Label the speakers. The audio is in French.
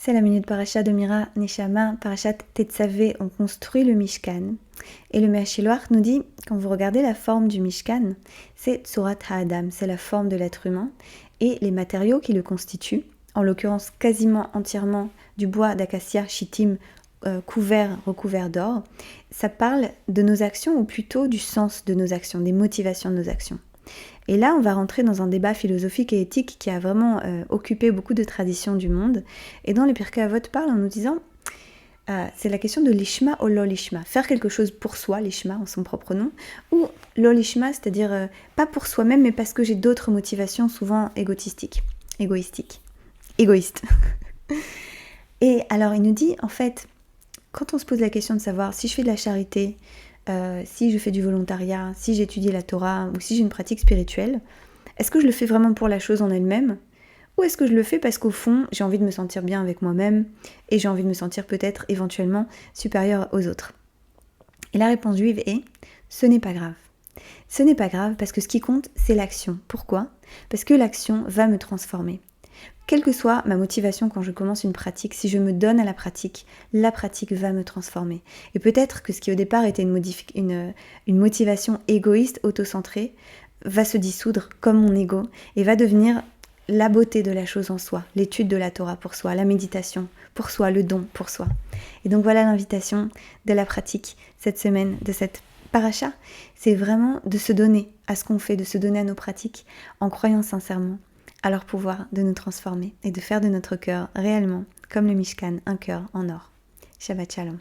Speaker 1: C'est la minute Parashat de Mira Neshama, Parashat Tetzavé, on construit le Mishkan. Et le Me'ashiloach nous dit, quand vous regardez la forme du Mishkan, c'est Tzurat HaAdam, c'est la forme de l'être humain, et les matériaux qui le constituent, en l'occurrence quasiment entièrement du bois d'acacia shittim recouvert d'or, ça parle de nos actions, ou plutôt du sens de nos actions, des motivations de nos actions. Et là, on va rentrer dans un débat philosophique et éthique qui a vraiment occupé beaucoup de traditions du monde. Et dont les Pirkei Avot parlent en nous disant, c'est la question de l'ishma ou l'olishma. Faire quelque chose pour soi, l'ishma en son propre nom, ou l'olishma, c'est-à-dire pas pour soi-même, mais parce que j'ai d'autres motivations souvent égoïstes. Et alors, il nous dit, en fait, quand on se pose la question de savoir si je fais de la charité, si je fais du volontariat, si j'étudie la Torah ou si j'ai une pratique spirituelle, est-ce que je le fais vraiment pour la chose en elle-même ? Ou est-ce que je le fais parce qu'au fond, j'ai envie de me sentir bien avec moi-même et j'ai envie de me sentir peut-être éventuellement supérieure aux autres ? Et la réponse juive est « ce n'est pas grave ». Ce n'est pas grave parce que ce qui compte, c'est l'action. Pourquoi ? Parce que l'action va me transformer. Quelle que soit ma motivation quand je commence une pratique, si je me donne à la pratique va me transformer. Et peut-être que ce qui au départ était une motivation égoïste, autocentrée, va se dissoudre comme mon ego et va devenir la beauté de la chose en soi, l'étude de la Torah pour soi, la méditation pour soi, le don pour soi. Et donc voilà l'invitation de la pratique cette semaine, de cette paracha, c'est vraiment de se donner à ce qu'on fait, de se donner à nos pratiques en croyant sincèrement à leur pouvoir de nous transformer et de faire de notre cœur réellement, comme le Mishkan, un cœur en or. Shabbat Shalom.